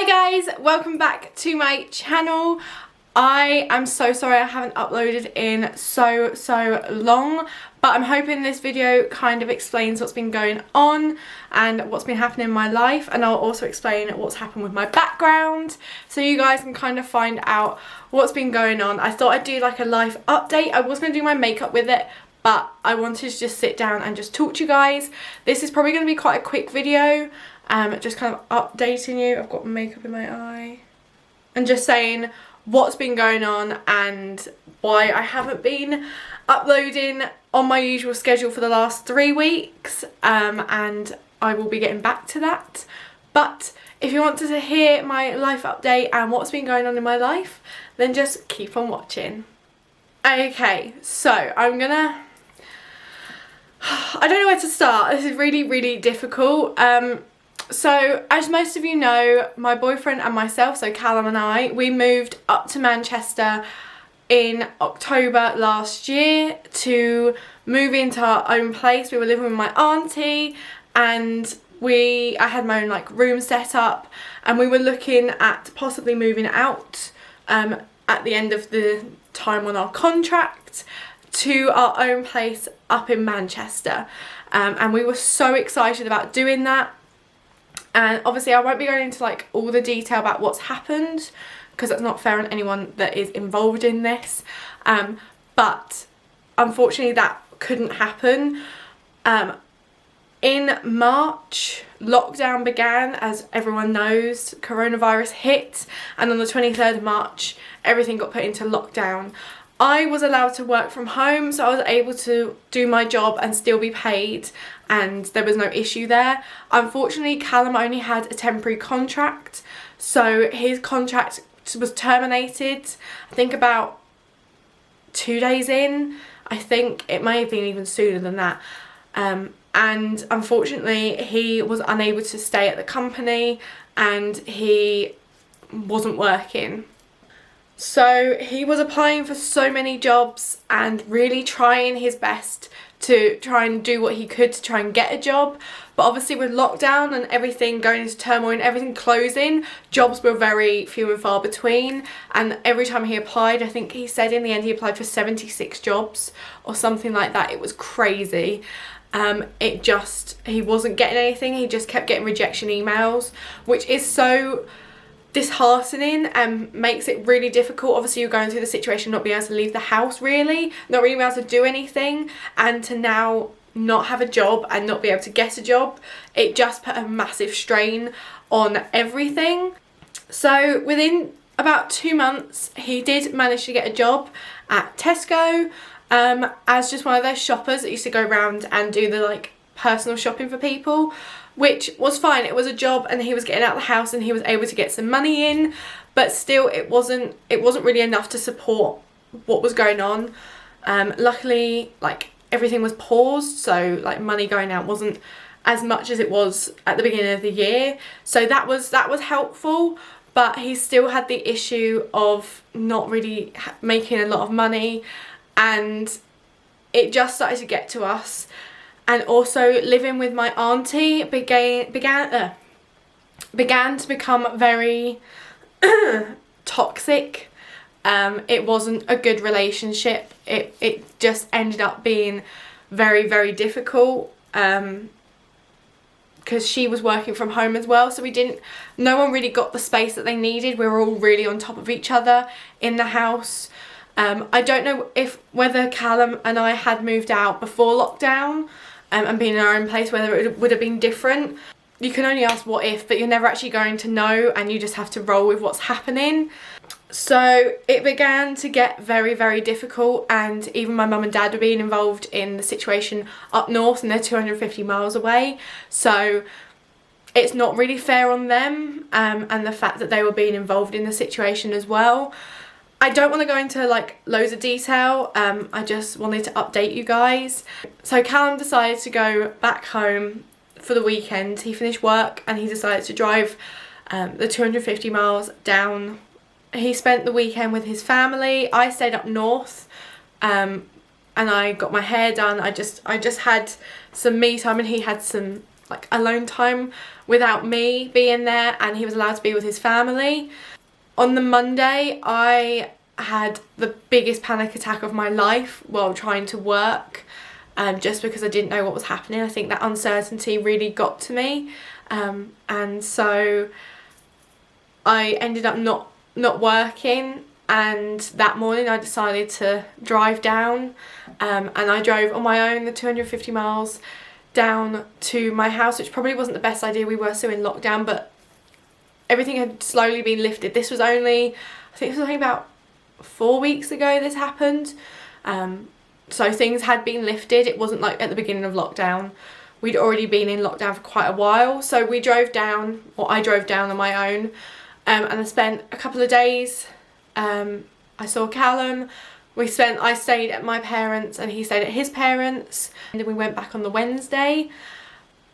Hi guys, welcome back to my channel. I am so sorry I haven't uploaded in so long, but I'm hoping this video kind of explains what's been going on and what's been happening in my life, and I'll also explain what's happened with my background so you guys can kind of find out what's been going on. I thought I'd do like a life update. I was going to do my makeup with it, but I wanted to just sit down and just talk to you guys. This is probably going to be quite a quick video, just kind of updating you. I've got makeup in my eye and just saying what's been going on and why I haven't been uploading on my usual schedule for the last 3 weeks, and I will be getting back to that. But if you want to hear my life update and what's been going on in my life, then just keep on watching. Okay, so I don't know where to start. This is really difficult. So as most of you know, my boyfriend and myself, so Callum and I, we moved up to Manchester in October last year to move into our own place. We were living with my auntie, and I had my own like room set up, and we were looking at possibly moving out at the end of the time on our contract to our own place up in Manchester, and we were so excited about doing that. And obviously I won't be going into like all the detail about what's happened because that's not fair on anyone that is involved in this, but unfortunately that couldn't happen. In March, lockdown began, as everyone knows. Coronavirus hit, and on the 23rd of March everything got put into lockdown. I was allowed to work from home, so I was able to do my job and still be paid, and there was no issue there. Unfortunately, Callum only had a temporary contract, so his contract was terminated, I think about 2 days in. I think it may have been even sooner than that. And unfortunately, he was unable to stay at the company and he wasn't working. So he was applying for so many jobs and really trying his best to try and do what he could to try and get a job. But obviously with lockdown and everything going into turmoil and everything closing, jobs were very few and far between. And every time he applied, I think he said in the end he applied for 76 jobs or something like that. It was crazy. He wasn't getting anything. He just kept getting rejection emails, which is so disheartening and makes it really difficult. Obviously you're going through the situation, not being able to leave the house really, not really being able to do anything, and to now not have a job and not be able to get a job, it just put a massive strain on everything. So within about 2 months he did manage to get a job at Tesco, as just one of those shoppers that used to go around and do the like personal shopping for people, which was fine. It was a job and he was getting out of the house and he was able to get some money in, but still it wasn't really enough to support what was going on. Luckily, like, everything was paused, so like money going out wasn't as much as it was at the beginning of the year, so that was helpful. But he still had the issue of not really making a lot of money, and it just started to get to us. And also living with my auntie began to become very toxic. It wasn't a good relationship. It just ended up being very difficult, because she was working from home as well, so no one really got the space that they needed. We were all really on top of each other in the house. I don't know whether Callum and I had moved out before lockdown and been in our own place, whether it would have been different. You can only ask what if, but you're never actually going to know, and you just have to roll with what's happening. So it began to get very difficult, and even my mum and dad were being involved in the situation up north, and they're 250 miles away, so it's not really fair on them, and the fact that they were being involved in the situation as well. I don't want to go into like loads of detail, I just wanted to update you guys. So Callum decided to go back home for the weekend. He finished work and he decided to drive the 250 miles down. He spent the weekend with his family. I stayed up north, and I got my hair done. I just had some me time, and he had some like alone time without me being there, and he was allowed to be with his family. On the Monday, I had the biggest panic attack of my life while trying to work, just because I didn't know what was happening. I think that uncertainty really got to me, and so I ended up not working. And that morning I decided to drive down, and I drove on my own the 250 miles down to my house, which probably wasn't the best idea. We were still in lockdown, but everything had slowly been lifted. This was only, I think it was only about 4 weeks ago this happened. So things had been lifted. It wasn't like at the beginning of lockdown. We'd already been in lockdown for quite a while. So we drove down, or I drove down on my own, and I spent a couple of days. I saw Callum. I stayed at my parents' and he stayed at his parents', and then we went back on the Wednesday.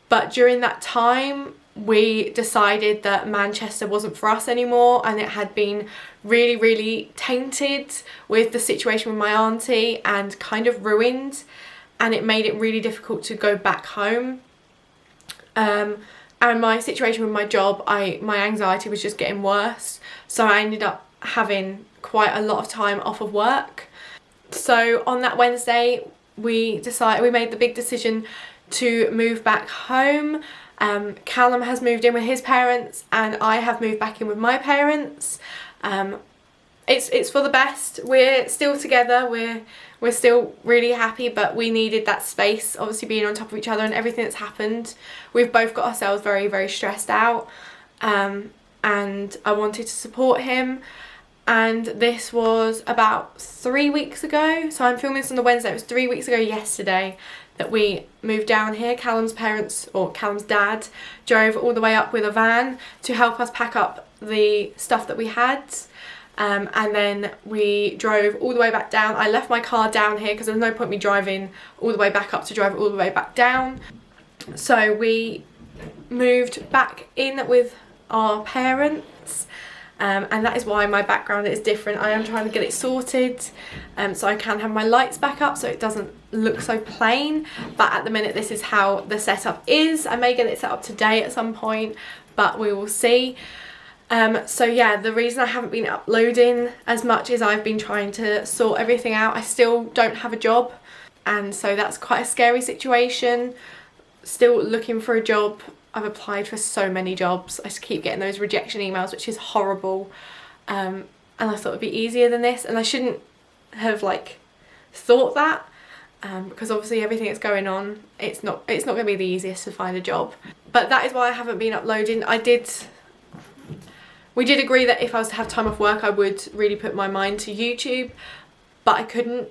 But during that time we decided that Manchester wasn't for us anymore, and it had been really, really tainted with the situation with my auntie and kind of ruined, and it made it really difficult to go back home. And my situation with my job, my anxiety was just getting worse, so I ended up having quite a lot of time off of work. So on that Wednesday we made the big decision to move back home. Callum has moved in with his parents and I have moved back in with my parents. It's for the best. We're still together, we're still really happy, but we needed that space, obviously being on top of each other and everything that's happened. We've both got ourselves very, very stressed out, and I wanted to support him. And this was about 3 weeks ago, so I'm filming this on the Wednesday. It was 3 weeks ago yesterday that we moved down here. Callum's parents, or Callum's dad, drove all the way up with a van to help us pack up the stuff that we had, and then we drove all the way back down. I left my car down here because there's no point me driving all the way back up to drive it all the way back down. So we moved back in with our parents. And that is why my background is different. I am trying to get it sorted, so I can have my lights back up so it doesn't look so plain, but at the minute this is how the setup is. I may get it set up today at some point, but we will see. So yeah, the reason I haven't been uploading as much is I've been trying to sort everything out. I still don't have a job, and so that's quite a scary situation. Still looking for a job. I've applied for so many jobs. I just keep getting those rejection emails, which is horrible. And I thought it'd be easier than this, and I shouldn't have like thought that, because obviously everything that's going on, it's not going to be the easiest to find a job. But that is why I haven't been uploading. We did agree that if I was to have time off work, I would really put my mind to YouTube, but I couldn't.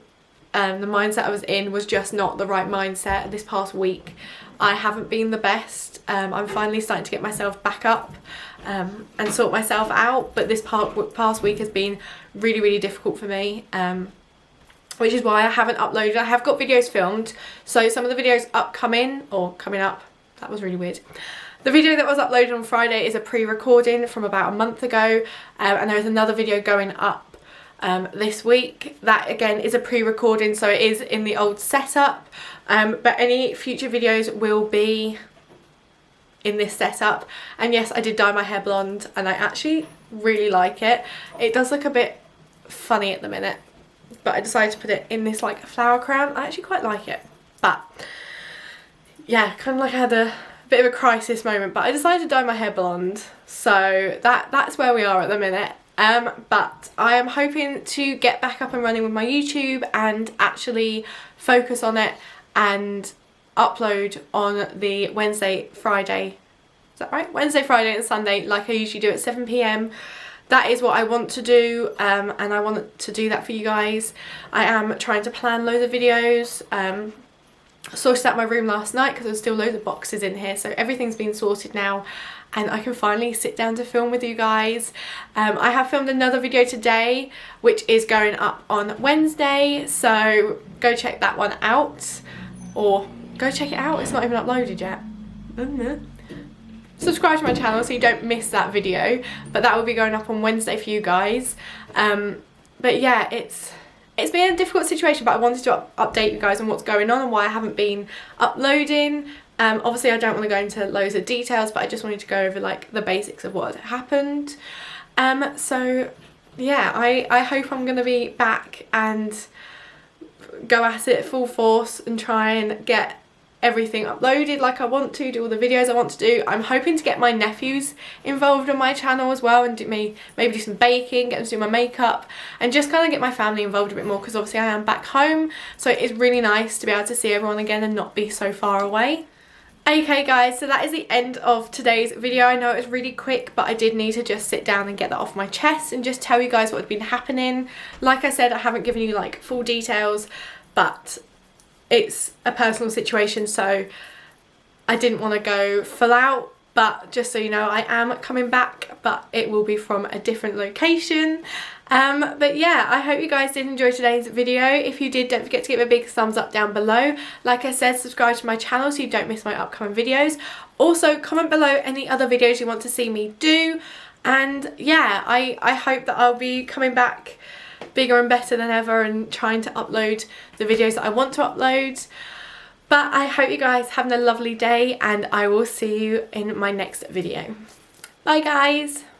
The mindset I was in was just not the right mindset. This past week I haven't been the best. I'm finally starting to get myself back up and sort myself out, but this past week has been really, really difficult for me, which is why I haven't uploaded. I have got videos filmed, so some of the videos coming up, that was really weird. The video that was uploaded on Friday is a pre-recording from about a month ago, and there is another video going up this week that again is a pre-recording, so it is in the old setup, but any future videos will be in this setup. And yes, I did dye my hair blonde and I actually really like it. It does look a bit funny at the minute, but I decided to put it in this like flower crown. I actually quite like it, but yeah, kind of like I had a bit of a crisis moment, but I decided to dye my hair blonde, so that's where we are at the minute. But I am hoping to get back up and running with my YouTube and actually focus on it and upload on the Wednesday, Friday, is that right? Wednesday, Friday and Sunday, like I usually do at 7 PM. That is what I want to do, and I want to do that for you guys. I am trying to plan loads of videos. Sorted out my room last night because there's still loads of boxes in here, so everything's been sorted now and I can finally sit down to film with you guys. I have filmed another video today which is going up on Wednesday, so go check that one out, or go check it out, it's not even uploaded yet. Subscribe to my channel so you don't miss that video, but that will be going up on Wednesday for you guys. But yeah, it's been a difficult situation, but I wanted to update you guys on what's going on and why I haven't been uploading. Obviously I don't want to go into loads of details, but I just wanted to go over like the basics of what had happened. So yeah, I hope I'm going to be back and go at it full force and try and get everything uploaded like I want to, do all the videos I want to do. I'm hoping to get my nephews involved on my channel as well and maybe do some baking, get them to do my makeup, and just kind of get my family involved a bit more, because obviously I am back home, so it's really nice to be able to see everyone again and not be so far away. Okay guys, so that is the end of today's video. I know it was really quick, but I did need to just sit down and get that off my chest and just tell you guys what had been happening. Like I said, I haven't given you like full details, but it's a personal situation, so I didn't want to go full out. But just so you know, I am coming back, but it will be from a different location. But yeah, I hope you guys did enjoy today's video. If you did, don't forget to give it a big thumbs up down below. Like I said, subscribe to my channel so you don't miss my upcoming videos. Also, comment below any other videos you want to see me do. And yeah, I hope that I'll be coming back bigger and better than ever and trying to upload the videos that I want to upload. But I hope you guys having a lovely day, and I will see you in my next video. Bye guys!